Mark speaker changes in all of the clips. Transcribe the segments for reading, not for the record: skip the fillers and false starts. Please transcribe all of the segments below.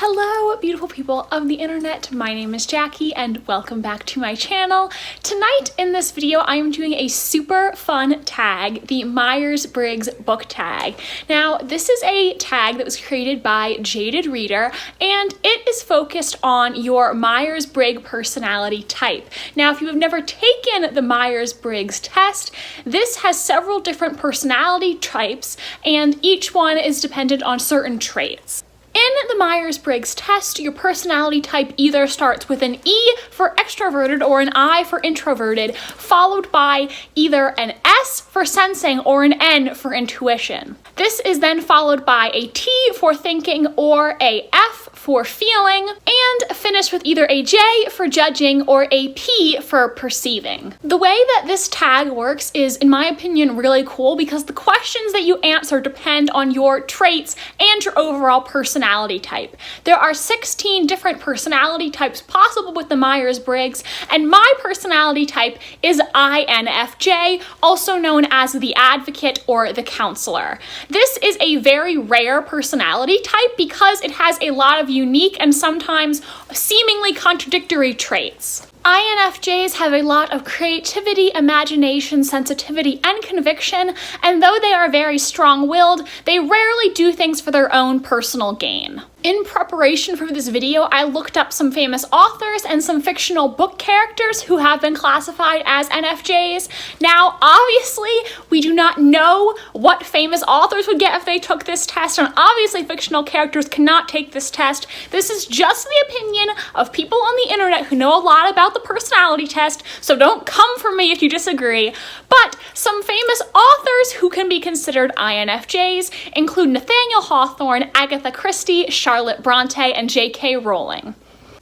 Speaker 1: Hello, beautiful people of the internet. My name is Jackie and welcome back to my channel. Tonight in this video, I am doing a super fun tag, the Myers-Briggs book tag. Now, this is a tag that was created by Jaded Reader and it is focused on your Myers-Briggs personality type. Now, if you have never taken the Myers-Briggs test, this has several different personality types and each one is dependent on certain traits. In the Myers-Briggs test, your personality type either starts with an E for extroverted or an I for introverted, followed by either an S for sensing or an N for intuition. This is then followed by a T for thinking or a F for feeling, and finish with either a J for judging or a P for perceiving. The way that this tag works is, in my opinion, really cool because the questions that you answer depend on your traits and your overall personality type. There are 16 different personality types possible with the Myers-Briggs, and my personality type is INFJ, also known as the advocate or the counselor. This is a very rare personality type because it has a lot of unique and sometimes seemingly contradictory traits. INFJs have a lot of creativity, imagination, sensitivity, and conviction, and though they are very strong-willed, they rarely do things for their own personal gain. In preparation for this video, I looked up some famous authors and some fictional book characters who have been classified as NFJs. Now, obviously, we do not know what famous authors would get if they took this test, and obviously fictional characters cannot take this test. This is just the opinion of people on the internet who know a lot about the personality test, so don't come for me if you disagree. But some famous authors who can be considered INFJs include Nathaniel Hawthorne, Agatha Christie, Charlotte Bronte, and J.K. Rowling.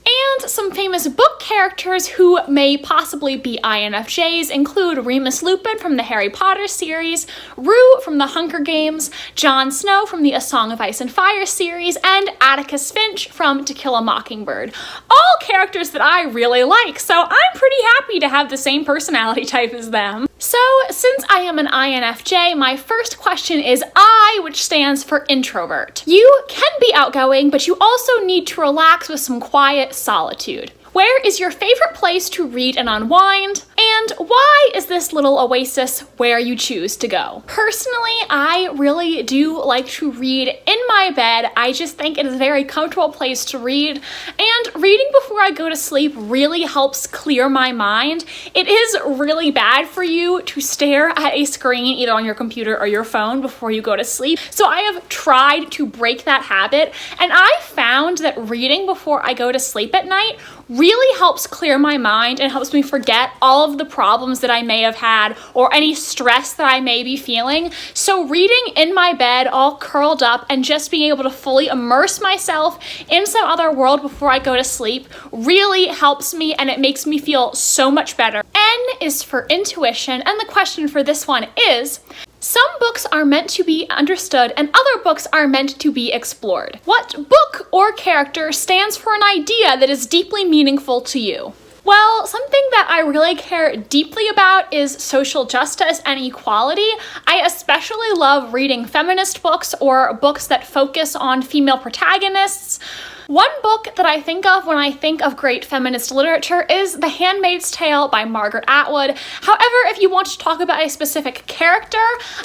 Speaker 1: And some famous book characters who may possibly be INFJs include Remus Lupin from the Harry Potter series, Rue from the Hunger Games, Jon Snow from the A Song of Ice and Fire series, and Atticus Finch from To Kill a Mockingbird. All characters that I really like, so I'm pretty happy to have the same personality type as them. So, since I am an INFJ, my first question is I, which stands for introvert. You can be outgoing, but you also need to relax with some quiet solitude. Where is your favorite place to read and unwind? And why is this little oasis where you choose to go? Personally, I really do like to read in my bed. I just think it is a very comfortable place to read. And reading before I go to sleep really helps clear my mind. It is really bad for you to stare at a screen either on your computer or your phone before you go to sleep. So I have tried to break that habit. And I found that reading before I go to sleep at night really helps clear my mind and helps me forget all of the problems that I may have had or any stress that I may be feeling. So reading in my bed, all curled up, and just being able to fully immerse myself in some other world before I go to sleep really helps me, and it makes me feel so much better. N is for intuition, and the question for this one is, some books are meant to be understood and other books are meant to be explored. What book or character stands for an idea that is deeply meaningful to you? Well, something that I really care deeply about is social justice and equality. I especially love reading feminist books or books that focus on female protagonists. One book that I think of when I think of great feminist literature is The Handmaid's Tale by Margaret Atwood. However, if you want to talk about a specific character,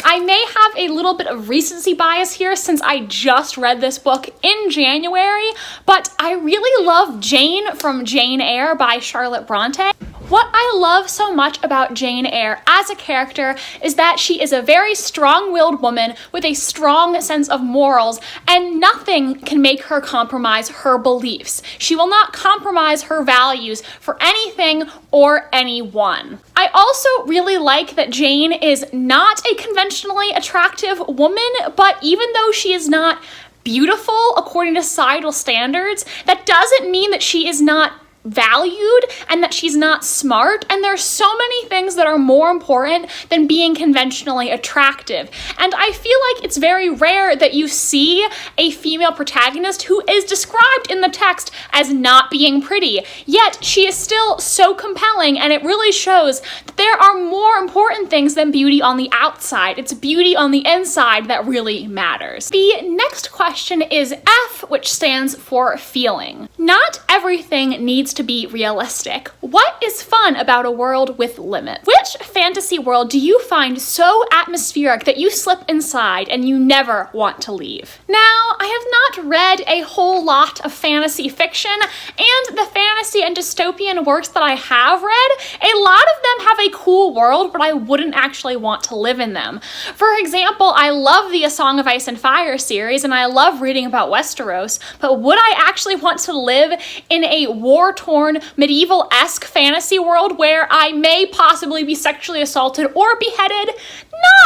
Speaker 1: I may have a little bit of recency bias here since I just read this book in January, but I really love Jane from Jane Eyre by Charlotte Bronte. What I love so much about Jane Eyre as a character is that she is a very strong-willed woman with a strong sense of morals, and nothing can make her compromise her beliefs. She will not compromise her values for anything or anyone. I also really like that Jane is not a conventionally attractive woman, but even though she is not beautiful according to societal standards, that doesn't mean that she is not valued and that she's not smart, and there's so many things that are more important than being conventionally attractive. And I feel like it's very rare that you see a female protagonist who is described in the text as not being pretty, yet she is still so compelling, and it really shows that there are more important things than beauty on the outside. It's beauty on the inside that really matters. The next question is F, which stands for feeling. Not everything needs to be realistic. What is fun about a world with limits? Which fantasy world do you find so atmospheric that you slip inside and you never want to leave? Now, I have not read a whole lot of fantasy fiction, and the fantasy and dystopian works that I have read, a lot of them have a cool world, but I wouldn't actually want to live in them. For example, I love the A Song of Ice and Fire series, and I love reading about Westeros, but would I actually want to live in a war-torn, medieval-esque fantasy world where I may possibly be sexually assaulted or beheaded?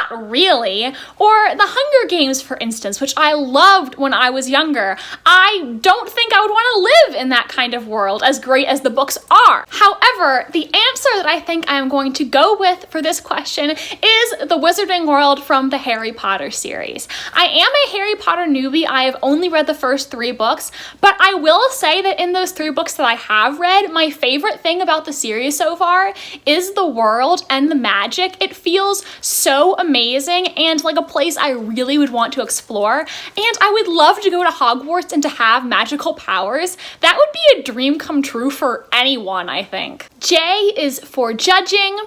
Speaker 1: Not really. Or The Hunger Games, for instance, which I loved when I was younger. I don't think I would want to live in that kind of world, as great as the books are. However, the answer that I think I am going to go with for this question is the Wizarding World from the Harry Potter series. I am a Harry Potter newbie. I have only read the first 3 books, but I will say that in those 3 books that I have read, my favorite thing about the series so far is the world and the magic. It feels so amazing and like a place I really would want to explore, and I would love to go to Hogwarts and to have magical powers. That would be a dream come true for anyone, I think. J is for judging.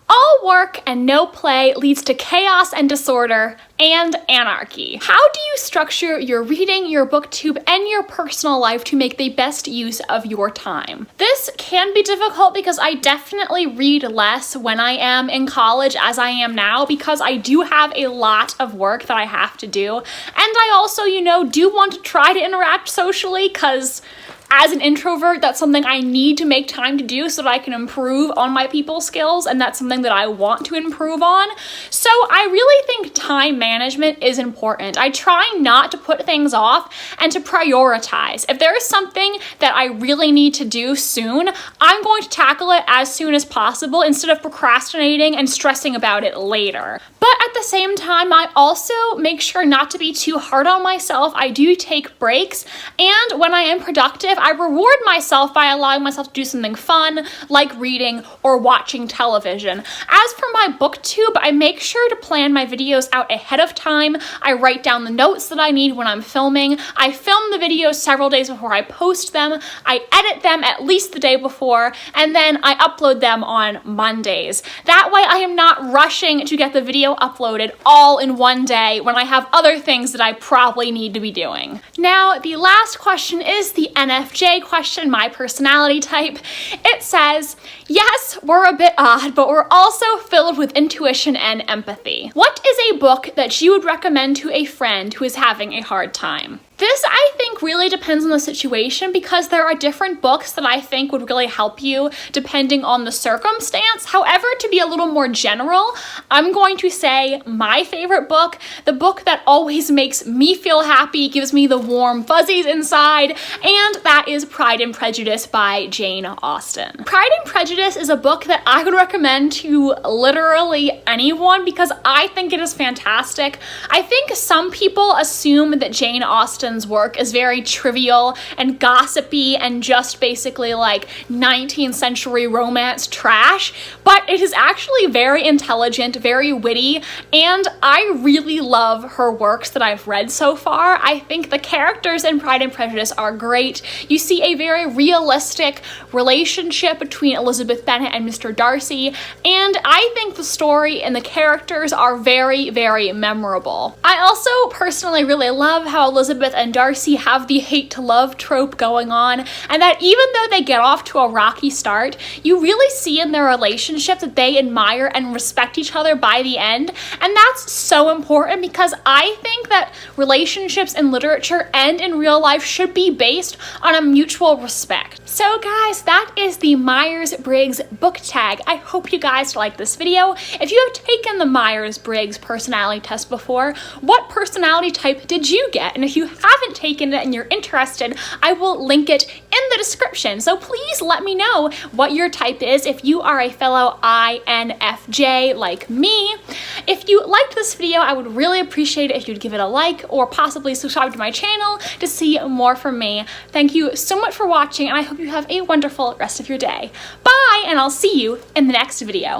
Speaker 1: All work and no play leads to chaos and disorder and anarchy. How do you structure your reading, your booktube, and your personal life to make the best use of your time? This can be difficult because I definitely read less when I am in college as I am now, because I do have a lot of work that I have to do. And I also, do want to try to interact socially, because as an introvert, that's something I need to make time to do so that I can improve on my people skills, and that's something that I want to improve on. So I really think time management is important. I try not to put things off and to prioritize. If there is something that I really need to do soon, I'm going to tackle it as soon as possible instead of procrastinating and stressing about it later. But at the same time, I also make sure not to be too hard on myself. I do take breaks, and when I am productive, I reward myself by allowing myself to do something fun, like reading or watching television. As for my booktube, I make sure to plan my videos out ahead of time. I write down the notes that I need when I'm filming. I film the videos several days before I post them. I edit them at least the day before, and then I upload them on Mondays. That way I am not rushing to get the video uploaded all in one day when I have other things that I probably need to be doing. Now, the last question is the INFJ question, my personality type. It says, yes, we're a bit odd, but we're also filled with intuition and empathy. What is a book that you would recommend to a friend who is having a hard time? This, I think, really depends on the situation, because there are different books that I think would really help you depending on the circumstance. However, to be a little more general, I'm going to say my favorite book, the book that always makes me feel happy, gives me the warm fuzzies inside, and that is Pride and Prejudice by Jane Austen. Pride and Prejudice is a book that I would recommend to literally anyone because I think it is fantastic. I think some people assume that Jane Austen's work is very trivial and gossipy and just basically like 19th century romance trash, but it is actually very intelligent, very witty, and I really love her works that I've read so far. I think the characters in Pride and Prejudice are great. You see a very realistic relationship between Elizabeth Bennet and Mr. Darcy, and I think the story and the characters are very, very memorable. I also personally really love how Elizabeth and Darcy have the hate to love trope going on, and that even though they get off to a rocky start, you really see in their relationship that they admire and respect each other by the end, and that's so important because I think that relationships in literature and in real life should be based on a mutual respect. So guys, that is the Myers-Briggs book tag. I hope you guys like this video. If you have taken the Myers-Briggs personality test before, what personality type did you get? And if you haven't taken it and you're interested, I will link it in the description. So please let me know what your type is if you are a fellow INFJ like me. If you liked this video, I would really appreciate it if you'd give it a like or possibly subscribe to my channel to see more from me. Thank you so much for watching, and I hope you have a wonderful rest of your day. Bye, and I'll see you in the next video.